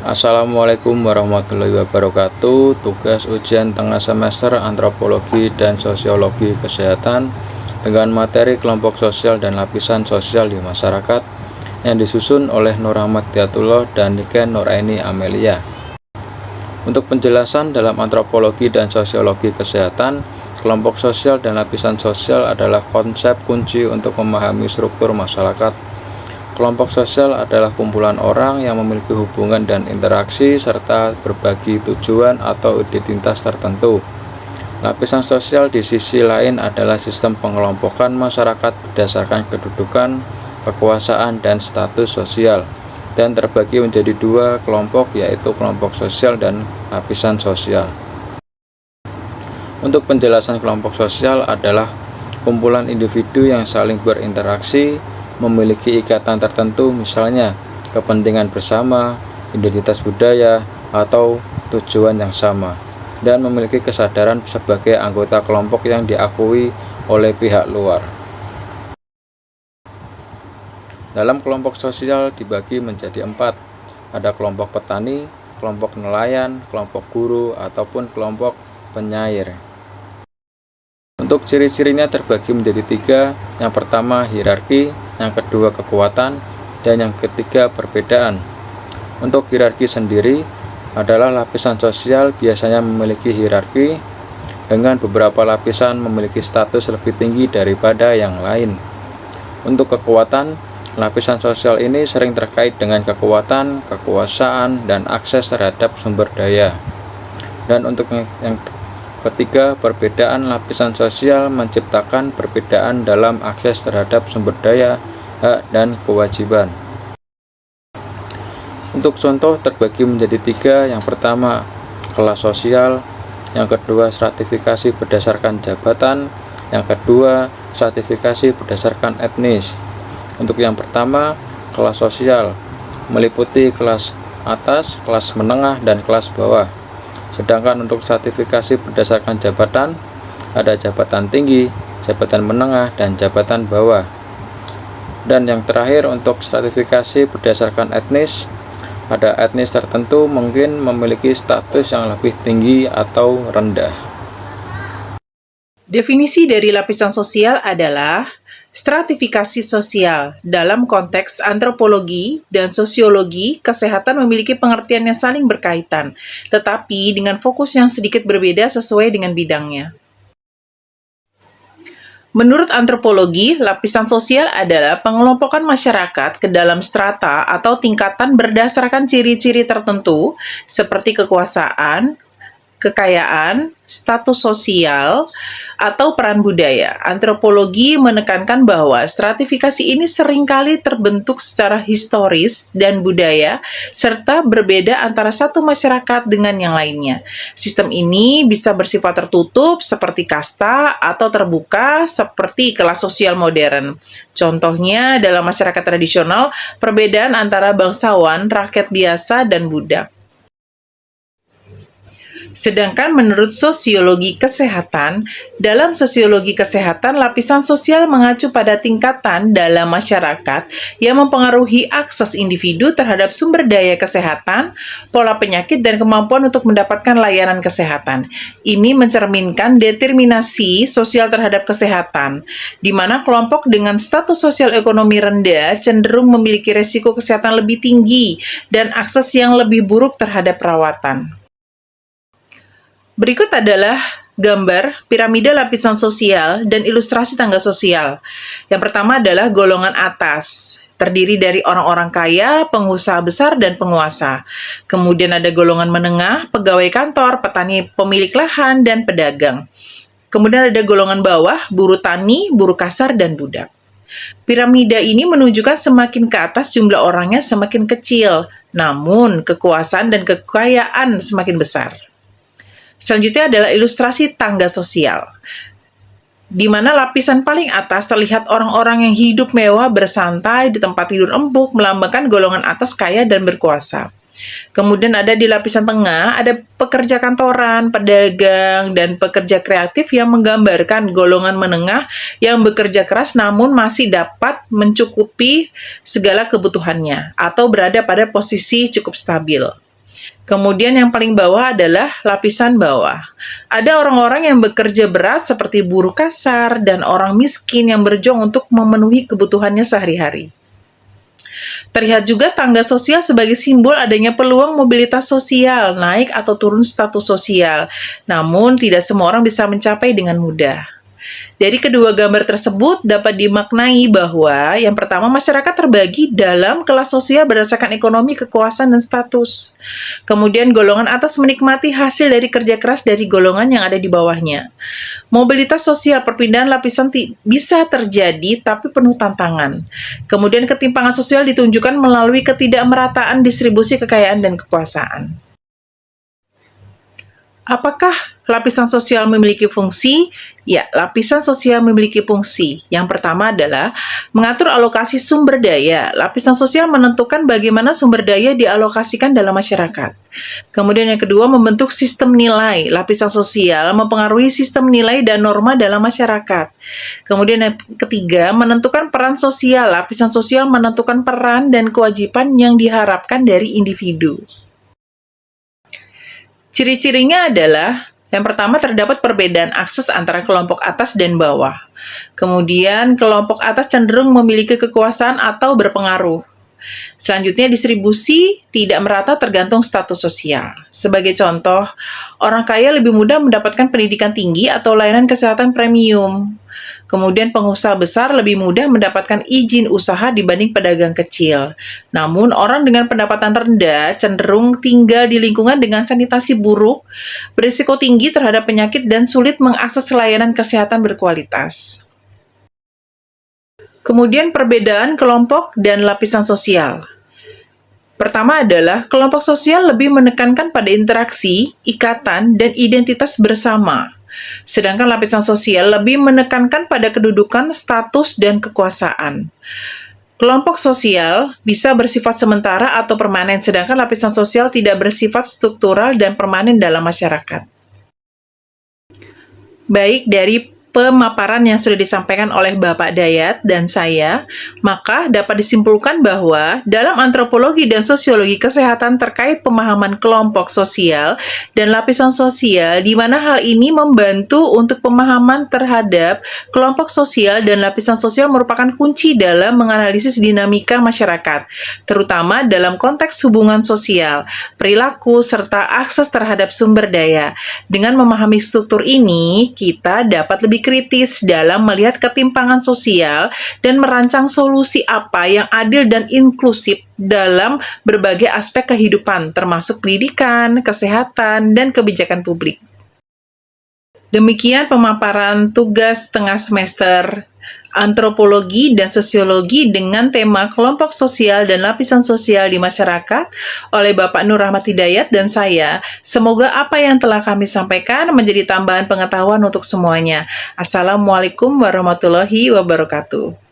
Assalamualaikum warahmatullahi wabarakatuh. Tugas ujian tengah semester Antropologi dan Sosiologi Kesehatan dengan materi kelompok sosial dan lapisan sosial di masyarakat yang disusun oleh Nur Ahmad Diatullah dan Niken Nuraini Amelia. Untuk penjelasan dalam antropologi dan sosiologi kesehatan, kelompok sosial dan lapisan sosial adalah konsep kunci untuk memahami struktur masyarakat. Kelompok sosial adalah kumpulan orang yang memiliki hubungan dan interaksi serta berbagi tujuan atau identitas tertentu. Lapisan sosial di sisi lain adalah sistem pengelompokan masyarakat berdasarkan kedudukan, kekuasaan, dan status sosial, dan terbagi menjadi dua kelompok, yaitu kelompok sosial dan lapisan sosial. Untuk penjelasan kelompok sosial adalah kumpulan individu yang saling berinteraksi, memiliki ikatan tertentu, misalnya kepentingan bersama, identitas budaya, atau tujuan yang sama, dan memiliki kesadaran sebagai anggota kelompok yang diakui oleh pihak luar. Dalam kelompok sosial dibagi menjadi 4. Ada kelompok petani, kelompok nelayan, kelompok guru, ataupun kelompok penyair. Untuk ciri-cirinya terbagi menjadi 3. Yang pertama hierarki, yang kedua kekuatan, dan yang ketiga perbedaan. Untuk hierarki sendiri adalah lapisan sosial biasanya memiliki hierarki dengan beberapa lapisan memiliki status lebih tinggi daripada yang lain. Untuk kekuatan, lapisan sosial ini sering terkait dengan kekuatan, kekuasaan, dan akses terhadap sumber daya. Dan untuk yang ketiga, perbedaan, lapisan sosial menciptakan perbedaan dalam akses terhadap sumber daya, hak, dan kewajiban. Untuk contoh terbagi menjadi 3. Yang pertama, kelas sosial. Yang kedua, stratifikasi berdasarkan jabatan. Yang kedua, stratifikasi berdasarkan etnis. Untuk yang pertama, kelas sosial meliputi kelas atas, kelas menengah, dan kelas bawah. Sedangkan untuk stratifikasi berdasarkan jabatan, ada jabatan tinggi, jabatan menengah, dan jabatan bawah. Dan yang terakhir untuk stratifikasi berdasarkan etnis, ada etnis tertentu mungkin memiliki status yang lebih tinggi atau rendah. Definisi dari lapisan sosial adalah stratifikasi sosial. Dalam konteks antropologi dan sosiologi, kesehatan memiliki pengertian yang saling berkaitan, tetapi dengan fokus yang sedikit berbeda sesuai dengan bidangnya. Menurut antropologi, lapisan sosial adalah pengelompokan masyarakat ke dalam strata atau tingkatan berdasarkan ciri-ciri tertentu seperti kekuasaan, kekayaan, status sosial, atau peran budaya. Antropologi menekankan bahwa stratifikasi ini seringkali terbentuk secara historis dan budaya, serta berbeda antara satu masyarakat dengan yang lainnya. Sistem ini bisa bersifat tertutup seperti kasta atau terbuka seperti kelas sosial modern. Contohnya dalam masyarakat tradisional, perbedaan antara bangsawan, rakyat biasa, dan budak. Sedangkan menurut sosiologi kesehatan, dalam sosiologi kesehatan, lapisan sosial mengacu pada tingkatan dalam masyarakat yang mempengaruhi akses individu terhadap sumber daya kesehatan, pola penyakit, dan kemampuan untuk mendapatkan layanan kesehatan. Ini mencerminkan determinasi sosial terhadap kesehatan, di mana kelompok dengan status sosial ekonomi rendah cenderung memiliki resiko kesehatan lebih tinggi dan akses yang lebih buruk terhadap perawatan. Berikut adalah gambar piramida lapisan sosial dan ilustrasi tangga sosial. Yang pertama adalah golongan atas, terdiri dari orang-orang kaya, pengusaha besar, dan penguasa. Kemudian ada golongan menengah, pegawai kantor, petani pemilik lahan, dan pedagang. Kemudian ada golongan bawah, buruh tani, buruh kasar, dan budak. Piramida ini menunjukkan semakin ke atas jumlah orangnya semakin kecil, namun kekuasaan dan kekayaan semakin besar. Selanjutnya adalah ilustrasi tangga sosial, di mana lapisan paling atas terlihat orang-orang yang hidup mewah bersantai di tempat tidur empuk, melambangkan golongan atas kaya dan berkuasa. Kemudian ada di lapisan tengah, ada pekerja kantoran, pedagang, dan pekerja kreatif yang menggambarkan golongan menengah yang bekerja keras namun masih dapat mencukupi segala kebutuhannya atau berada pada posisi cukup stabil. Kemudian yang paling bawah adalah lapisan bawah. Ada orang-orang yang bekerja berat seperti buruh kasar dan orang miskin yang berjuang untuk memenuhi kebutuhannya sehari-hari. Terlihat juga tangga sosial sebagai simbol adanya peluang mobilitas sosial, naik atau turun status sosial. Namun, tidak semua orang bisa mencapai dengan mudah. Dari kedua gambar tersebut dapat dimaknai bahwa yang pertama masyarakat terbagi dalam kelas sosial berdasarkan ekonomi, kekuasaan, dan status. Kemudian golongan atas menikmati hasil dari kerja keras dari golongan yang ada di bawahnya. Mobilitas sosial perpindahan lapisan bisa terjadi tapi penuh tantangan. Kemudian ketimpangan sosial ditunjukkan melalui ketidakmerataan distribusi kekayaan dan kekuasaan. Apakah lapisan sosial memiliki fungsi? Ya, lapisan sosial memiliki fungsi. Yang pertama adalah mengatur alokasi sumber daya. Lapisan sosial menentukan bagaimana sumber daya dialokasikan dalam masyarakat. Kemudian yang kedua, membentuk sistem nilai. Lapisan sosial mempengaruhi sistem nilai dan norma dalam masyarakat. Kemudian yang ketiga, menentukan peran sosial. Lapisan sosial menentukan peran dan kewajiban yang diharapkan dari individu. Ciri-cirinya adalah yang pertama terdapat perbedaan akses antara kelompok atas dan bawah. Kemudian kelompok atas cenderung memiliki kekuasaan atau berpengaruh. Selanjutnya distribusi tidak merata tergantung status sosial. Sebagai contoh, orang kaya lebih mudah mendapatkan pendidikan tinggi atau layanan kesehatan premium. Kemudian pengusaha besar lebih mudah mendapatkan izin usaha dibanding pedagang kecil. Namun orang dengan pendapatan rendah cenderung tinggal di lingkungan dengan sanitasi buruk, berisiko tinggi terhadap penyakit dan sulit mengakses layanan kesehatan berkualitas. Kemudian perbedaan kelompok dan lapisan sosial. Pertama adalah kelompok sosial lebih menekankan pada interaksi, ikatan, dan identitas bersama. Sedangkan lapisan sosial lebih menekankan pada kedudukan, status, dan kekuasaan. Kelompok sosial bisa bersifat sementara atau permanen, sedangkan lapisan sosial tidak bersifat struktural dan permanen dalam masyarakat. Baik dari pemaparan yang sudah disampaikan oleh Bapak Dayat dan saya, maka dapat disimpulkan bahwa dalam antropologi dan sosiologi kesehatan terkait pemahaman kelompok sosial dan lapisan sosial, di mana hal ini membantu untuk pemahaman terhadap kelompok sosial dan lapisan sosial merupakan kunci dalam menganalisis dinamika masyarakat, terutama dalam konteks hubungan sosial, perilaku, serta akses terhadap sumber daya. Dengan memahami struktur ini, kita dapat lebih kritis dalam melihat ketimpangan sosial dan merancang solusi apa yang adil dan inklusif dalam berbagai aspek kehidupan, termasuk pendidikan, kesehatan, dan kebijakan publik. Demikian pemaparan tugas tengah semester Antropologi dan Sosiologi dengan tema kelompok sosial dan lapisan sosial di masyarakat oleh Bapak Nur Rahmat Hidayat dan saya. Semoga apa yang telah kami sampaikan menjadi tambahan pengetahuan untuk semuanya. Assalamualaikum warahmatullahi wabarakatuh.